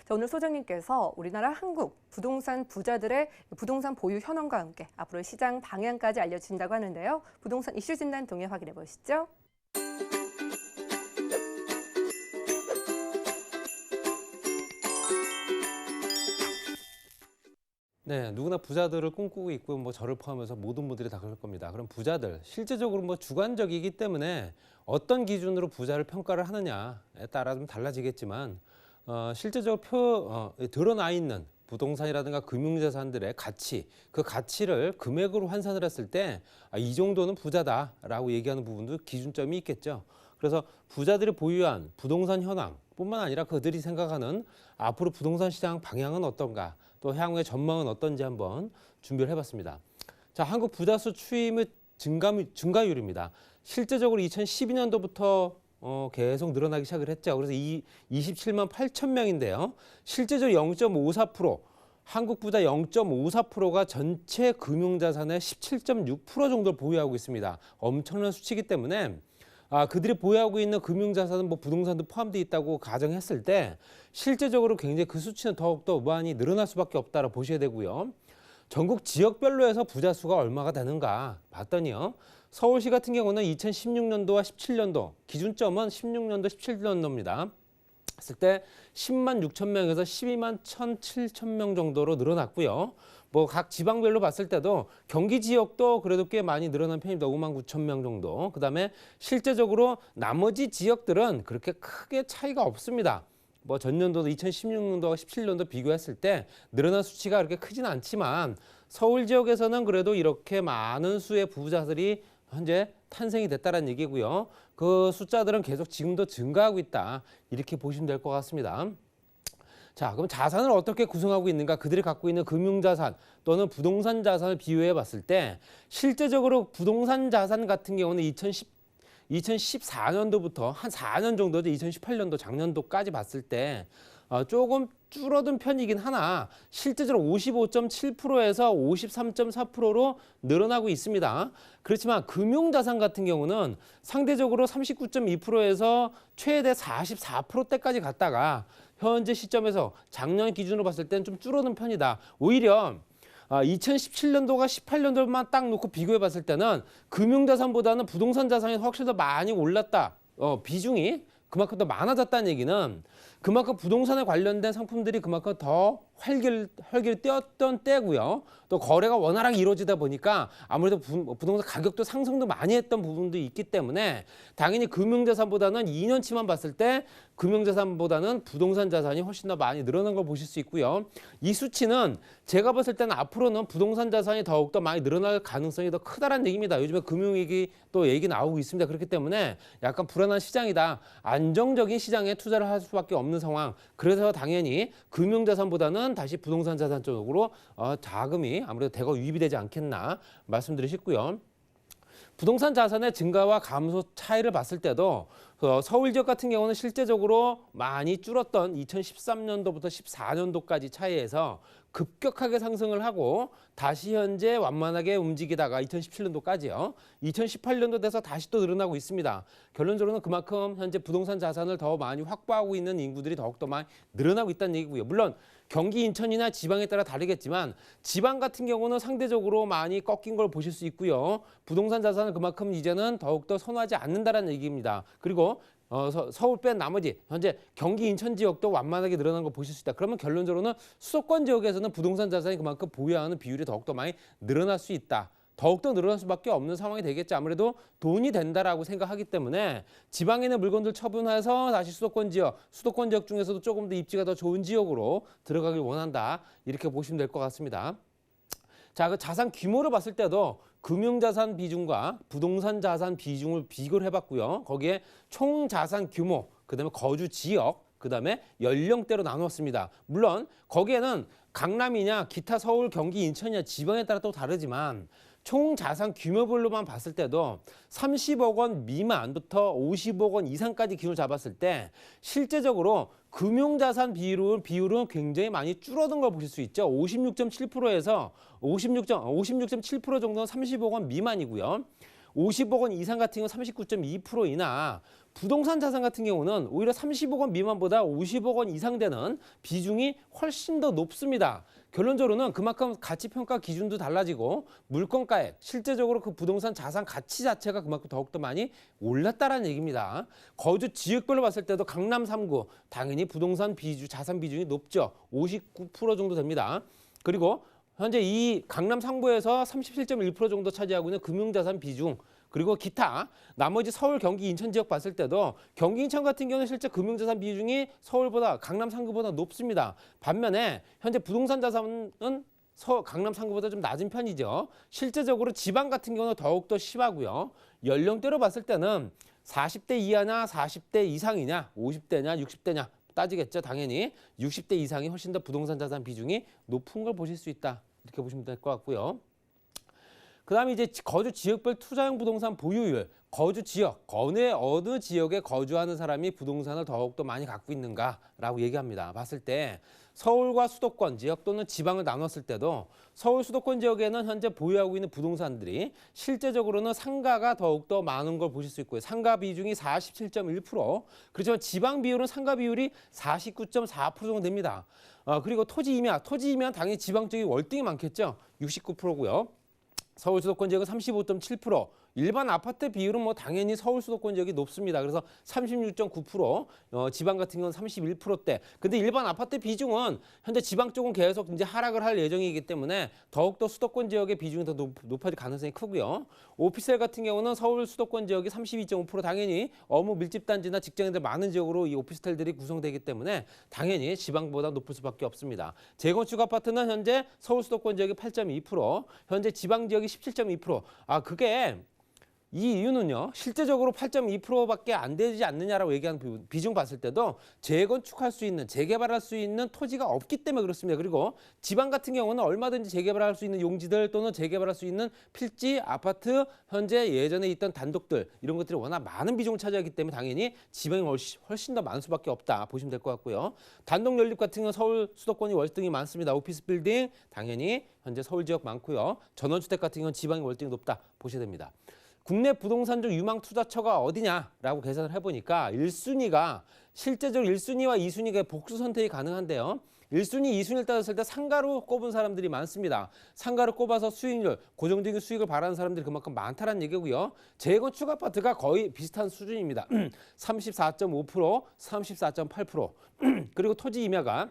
자, 오늘 소장님께서 우리나라 한국 부동산 부자들의 부동산 보유 현황과 함께 앞으로 시장 방향까지 알려주신다고 하는데요. 부동산 이슈 진단 동해 확인해 보시죠. 네, 누구나 부자들을 꿈꾸고 있고 뭐 저를 포함해서 모든 분들이 다 그럴 겁니다. 그럼 부자들 실제적으로 뭐 주관적이기 때문에 어떤 기준으로 부자를 평가를 하느냐에 따라 좀 달라지겠지만 실제적으로 드러나 있는 부동산이라든가 금융자산들의 가치, 그 가치를 금액으로 환산을 했을 때 이 정도는 부자다라고 얘기하는 부분도 기준점이 있겠죠. 그래서 부자들이 보유한 부동산 현황뿐만 아니라 그들이 생각하는 앞으로 부동산 시장 방향은 어떤가, 또 향후의 전망은 어떤지 한번 준비를 해봤습니다. 자, 한국 부자 수 추이 및 증가율입니다. 실제적으로 2012년도부터 계속 늘어나기 시작을 했죠. 그래서 27만 8천 명인데요. 실제적으로 0.54%, 한국 부자 0.54%가 전체 금융자산의 17.6% 정도를 보유하고 있습니다. 엄청난 수치이기 때문에 그들이 보유하고 있는 금융자산은 뭐 부동산도 포함되어 있다고 가정했을 때 실제적으로 굉장히 그 수치는 더욱더 무한히 늘어날 수밖에 없다고 보셔야 되고요. 전국 지역별로 해서 부자 수가 얼마가 되는가 봤더니요. 서울시 같은 경우는 2016년도와 17년도, 기준점은 16년도, 17년도입니다. 했을 때 10만 6천 명에서 12만 1,7천 명 정도로 늘어났고요. 뭐 각 지방별로 봤을 때도 경기 지역도 그래도 꽤 많이 늘어난 편입니다. 5만 9천 명 정도. 그다음에 실제적으로 나머지 지역들은 그렇게 크게 차이가 없습니다. 뭐 전년도도 2016년도와 17년도 비교했을 때 늘어난 수치가 그렇게 크진 않지만 서울 지역에서는 그래도 이렇게 많은 수의 부자들이 현재 탄생이 됐다는 얘기고요. 그 숫자들은 계속 지금도 증가하고 있다. 이렇게 보시면 될 것 같습니다. 자, 그럼 자산을 어떻게 구성하고 있는가? 그들이 갖고 있는 금융자산 또는 부동산 자산을 비교해 봤을 때 실제적으로 부동산 자산 같은 경우는 2014년도부터 한 4년 정도죠. 2018년도 작년도까지 봤을 때 조금 줄어든 편이긴 하나 실제적으로 55.7%에서 53.4%로 늘어나고 있습니다. 그렇지만 금융자산 같은 경우는 상대적으로 39.2%에서 최대 44%대까지 갔다가 현재 시점에서 작년 기준으로 봤을 때는 좀 줄어든 편이다. 오히려 2017년도가 18년도만 딱 놓고 비교해 봤을 때는 금융자산보다는 부동산 자산이 확실히 더 많이 올랐다. 비중이 그만큼 더 많아졌다는 얘기는 그만큼 부동산에 관련된 상품들이 그만큼 더 활기를 띄었던 때고요. 또 거래가 원활하게 이루어지다 보니까 아무래도 부동산 가격도 상승도 많이 했던 부분도 있기 때문에 당연히 금융자산보다는 2년치만 봤을 때 금융자산보다는 부동산 자산이 훨씬 더 많이 늘어난 걸 보실 수 있고요. 이 수치는 제가 봤을 때는 앞으로는 부동산 자산이 더욱더 많이 늘어날 가능성이 더 크다는 얘기입니다. 요즘에 금융위기 또 얘기 나오고 있습니다. 그렇기 때문에 약간 불안한 시장이다. 안정적인 시장에 투자를 할 수밖에 없는 상황. 그래서 당연히 금융자산보다는 다시 부동산 자산 쪽으로 자금이 아무래도 대거 유입이 되지 않겠나 말씀드리고 싶고요. 부동산 자산의 증가와 감소 차이를 봤을 때도 서울 지역 같은 경우는 실제적으로 많이 줄었던 2013년도부터 14년도까지 차이에서 급격하게 상승을 하고 다시 현재 완만하게 움직이다가 2017년도까지요. 2018년도 돼서 다시 또 늘어나고 있습니다. 결론적으로는 그만큼 현재 부동산 자산을 더 많이 확보하고 있는 인구들이 더욱더 많이 늘어나고 있다는 얘기고요. 물론 경기 인천이나 지방에 따라 다르겠지만 지방 같은 경우는 상대적으로 많이 꺾인 걸 보실 수 있고요. 부동산 자산을 그만큼 이제는 더욱더 선호하지 않는다는 얘기입니다. 그리고 서울 뺀 나머지 현재 경기 인천 지역도 완만하게 늘어난 걸 보실 수 있다. 그러면 결론적으로는 수도권 지역에서는 부동산 자산이 그만큼 보유하는 비율이 더욱더 많이 늘어날 수 있다. 더욱더 늘어날 수밖에 없는 상황이 되겠죠. 아무래도 돈이 된다라고 생각하기 때문에 지방에 있는 물건들 처분해서 다시 수도권 지역 중에서도 조금 더 입지가 더 좋은 지역으로 들어가길 원한다. 이렇게 보시면 될 것 같습니다. 자, 그 자산 규모를 봤을 때도 금융자산 비중과 부동산 자산 비중을 비교를 해봤고요. 거기에 총 자산 규모, 그다음에 거주 지역, 그다음에 연령대로 나눴습니다. 물론 거기에는 강남이냐, 기타 서울, 경기, 인천이냐 지방에 따라 또 다르지만 총 자산 규모별로만 봤을 때도 30억 원 미만부터 50억 원 이상까지 기준을 잡았을 때 실제적으로 금융자산 비율은 굉장히 많이 줄어든 걸 보실 수 있죠. 56.7%에서 56.7% 정도는 30억 원 미만이고요. 50억 원 이상 같은 경우 39.2%이나 부동산 자산 같은 경우는 오히려 30억 원 미만보다 50억 원 이상 되는 비중이 훨씬 더 높습니다. 결론적으로는 그만큼 가치평가 기준도 달라지고 물건가액, 실제적으로 그 부동산 자산 가치 자체가 그만큼 더욱더 많이 올랐다는 얘기입니다. 거주 지역별로 봤을 때도 강남 3구 당연히 부동산 자산 비중이 높죠. 59% 정도 됩니다. 그리고 현재 이 강남 3구에서 37.1% 정도 차지하고 있는 금융자산 비중, 그리고 기타 나머지 서울, 경기, 인천 지역 봤을 때도 경기, 인천 같은 경우는 실제 금융자산 비중이 서울보다 강남 3구보다 높습니다. 반면에 현재 부동산 자산은 강남 3구보다 좀 낮은 편이죠. 실제적으로 지방 같은 경우는 더욱더 심하고요. 연령대로 봤을 때는 40대 이하냐 40대 이상이냐 50대냐 60대냐 따지겠죠. 당연히 60대 이상이 훨씬 더 부동산 자산 비중이 높은 걸 보실 수 있다. 이렇게 보시면 될 것 같고요. 그다음에 이제 거주 지역별 투자형 부동산 보유율, 거주 지역, 어느 지역에 거주하는 사람이 부동산을 더욱더 많이 갖고 있는가라고 얘기합니다. 봤을 때 서울과 수도권 지역 또는 지방을 나눴을 때도 서울 수도권 지역에는 현재 보유하고 있는 부동산들이 실제적으로는 상가가 더욱더 많은 걸 보실 수 있고요. 상가 비중이 47.1%, 그렇지만 지방 비율은 상가 비율이 49.4% 정도 됩니다. 그리고 토지 임야 당연히 지방 쪽이 월등히 많겠죠. 69%고요. 서울 수도권 지역은 35.7%, 일반 아파트 비율은 뭐 당연히 서울 수도권 지역이 높습니다. 그래서 36.9%, 지방 같은 경우는 31%대. 근데 일반 아파트 비중은 현재 지방 쪽은 계속 이제 하락을 할 예정이기 때문에 더욱더 수도권 지역의 비중이 더 높아질 가능성이 크고요. 오피스텔 같은 경우는 서울 수도권 지역이 32.5%, 당연히 어무 밀집 단지나 직장인들 많은 지역으로 이 오피스텔들이 구성되기 때문에 당연히 지방보다 높을 수밖에 없습니다. 재건축 아파트는 현재 서울 수도권 지역이 8.2%, 현재 지방 지역이 17.2%. 그게 이 이유는요, 실제적으로 8.2%밖에 안 되지 않느냐라고 얘기하는 비중 봤을 때도 재건축할 수 있는, 재개발할 수 있는 토지가 없기 때문에 그렇습니다. 그리고 지방 같은 경우는 얼마든지 재개발할 수 있는 용지들 또는 재개발할 수 있는 필지, 아파트, 현재 예전에 있던 단독들 이런 것들이 워낙 많은 비중을 차지하기 때문에 당연히 지방이 훨씬 더 많을 수밖에 없다 보시면 될 것 같고요. 단독 연립 같은 경우는 서울 수도권이 월등히 많습니다. 오피스 빌딩 당연히 현재 서울 지역 많고요. 전원주택 같은 경우는 지방이 월등히 높다 보셔야 됩니다. 국내 부동산 중 유망 투자처가 어디냐라고 계산을 해보니까 1순위가 실제적으로 1순위와 2순위가 복수 선택이 가능한데요. 1순위, 2순위를 따졌을 때 상가로 꼽은 사람들이 많습니다. 상가로 꼽아서 수익률, 고정적인 수익을 바라는 사람들이 그만큼 많다는 얘기고요. 재건축 아파트가 거의 비슷한 수준입니다. 34.5%, 34.8%. 그리고 토지 임야가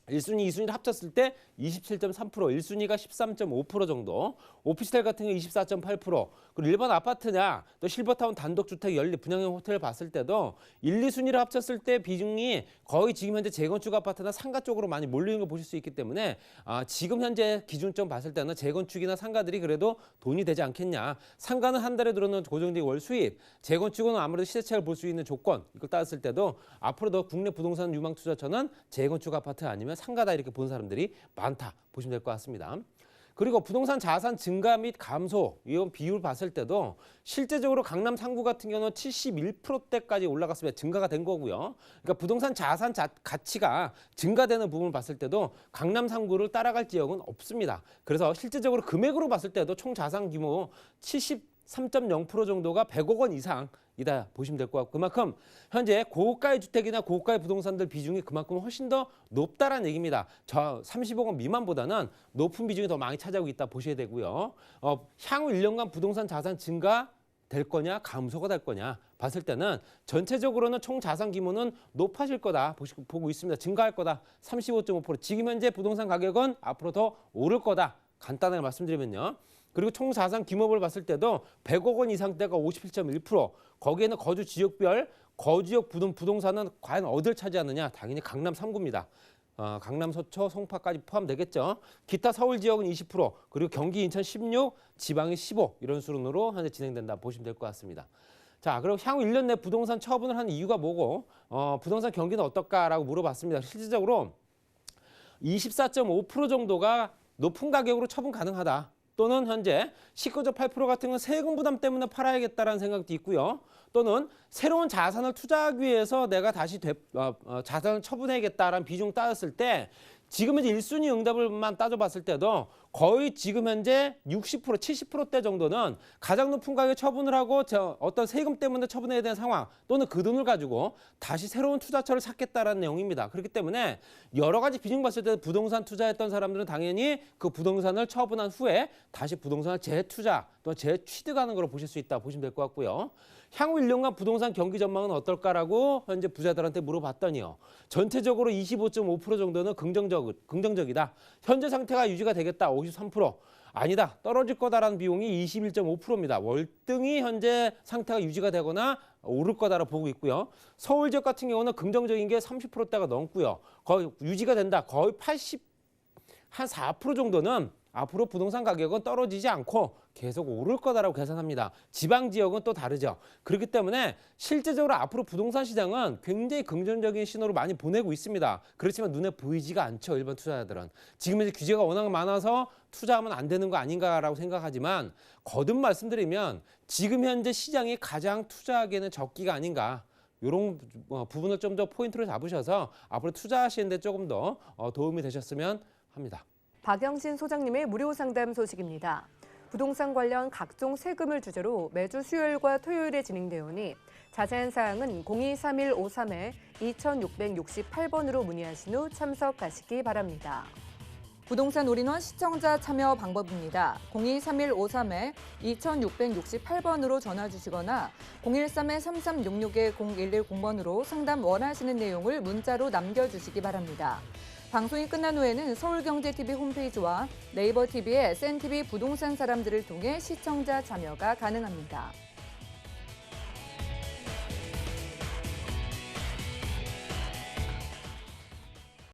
1순위, 2순위를 합쳤을 때 27.3%, 1순위가 13.5% 정도, 오피스텔 같은 경우 24.8%, 그리고 일반 아파트냐, 또 실버타운 단독주택, 연립, 분양형 호텔을 봤을 때도 1, 2순위를 합쳤을 때 비중이 거의 지금 현재 재건축 아파트나 상가 쪽으로 많이 몰리는 걸 보실 수 있기 때문에 지금 현재 기준점 봤을 때는 재건축이나 상가들이 그래도 돈이 되지 않겠냐. 상가는 한 달에 들어오는 고정적인 월 수입, 재건축은 아무래도 시세차를 볼 수 있는 조건, 이걸 따졌을 때도 앞으로 더 국내 부동산 유망 투자처는 재건축 아파트 아니면 상가다 이렇게 본 사람들이 많다 보시면 될 것 같습니다. 그리고 부동산 자산 증가 및 감소 이런 비율 봤을 때도 실제적으로 강남 3구 같은 경우는 71%대까지 올라갔습니다. 증가가 된 거고요. 그러니까 부동산 자산 가치가 증가되는 부분을 봤을 때도 강남 3구를 따라갈 지역은 없습니다. 그래서 실제적으로 금액으로 봤을 때도 총 자산 규모 73.0% 정도가 100억 원 이상이다 보시면 될 것 같고, 그만큼 현재 고가의 주택이나 고가의 부동산들 비중이 그만큼 훨씬 더 높다라는 얘기입니다. 저 30억 원 미만보다는 높은 비중이 더 많이 차지하고 있다 보셔야 되고요. 향후 1년간 부동산 자산 증가 될 거냐 감소가 될 거냐 봤을 때는 전체적으로는 총 자산 규모는 높아질 거다 보고 있습니다. 증가할 거다 35.5%. 지금 현재 부동산 가격은 앞으로 더 오를 거다 간단하게 말씀드리면요. 그리고 총 자산 규모를 봤을 때도 100억 원 이상대가 57.1%, 거기에는 거주 지역별 거주역 부동산은 과연 어디를 차지하느냐? 당연히 강남 3구입니다. 강남, 서초, 송파까지 포함되겠죠. 기타 서울 지역은 20%, 그리고 경기, 인천 16, 지방이 15 이런 수준으로 현재 진행된다 보시면 될 것 같습니다. 자, 그리고 향후 1년 내 부동산 처분을 하는 이유가 뭐고 부동산 경기는 어떨까라고 물어봤습니다. 실질적으로 24.5% 정도가 높은 가격으로 처분 가능하다. 또는 현재 19.8% 같은 건 세금 부담 때문에 팔아야겠다라는 생각도 있고요. 또는 새로운 자산을 투자하기 위해서 내가 다시 자산을 처분해야겠다라는 비중 따졌을 때 지금 이제 1순위 응답을만 따져봤을 때도 거의 지금 현재 60%, 70%대 정도는 가장 높은 가격에 처분을 하고 어떤 세금 때문에 처분해야 되는 상황 또는 그 돈을 가지고 다시 새로운 투자처를 찾겠다라는 내용입니다. 그렇기 때문에 여러 가지 비중 봤을 때 부동산 투자했던 사람들은 당연히 그 부동산을 처분한 후에 다시 부동산을 재투자 또는 재취득하는 걸로 보실 수 있다 보시면 될 것 같고요. 향후 1년간 부동산 경기 전망은 어떨까라고 현재 부자들한테 물어봤더니요. 전체적으로 25.5% 정도는 긍정적이다. 현재 상태가 유지가 되겠다. 53%. 아니다. 떨어질 거다라는 비용이 21.5%입니다. 월등히 현재 상태가 유지가 되거나 오를 거다라고 보고 있고요. 서울 지역 같은 경우는 긍정적인 게 30%대가 넘고요. 거의 유지가 된다. 거의 한 4% 정도는 앞으로 부동산 가격은 떨어지지 않고 계속 오를 거다라고 계산합니다. 지방 지역은 또 다르죠. 그렇기 때문에 실제적으로 앞으로 부동산 시장은 굉장히 긍정적인 신호를 많이 보내고 있습니다. 그렇지만 눈에 보이지가 않죠. 일반 투자자들은. 지금 이제 규제가 워낙 많아서 투자하면 안 되는 거 아닌가라고 생각하지만 거듭 말씀드리면 지금 현재 시장이 가장 투자하기에는 적기가 아닌가. 이런 부분을 좀 더 포인트를 잡으셔서 앞으로 투자하시는 데 조금 더 도움이 되셨으면 합니다. 박영신 소장님의 무료 상담 소식입니다. 부동산 관련 각종 세금을 주제로 매주 수요일과 토요일에 진행되오니 자세한 사항은 023153-2668번으로 문의하신 후 참석하시기 바랍니다. 부동산 올인원 시청자 참여 방법입니다. 023153-2668번으로 전화 주시거나 013-3366-0110번으로 상담 원하시는 내용을 문자로 남겨주시기 바랍니다. 방송이 끝난 후에는 서울경제TV 홈페이지와 네이버 TV의 센TV 부동산 사람들을 통해 시청자 참여가 가능합니다.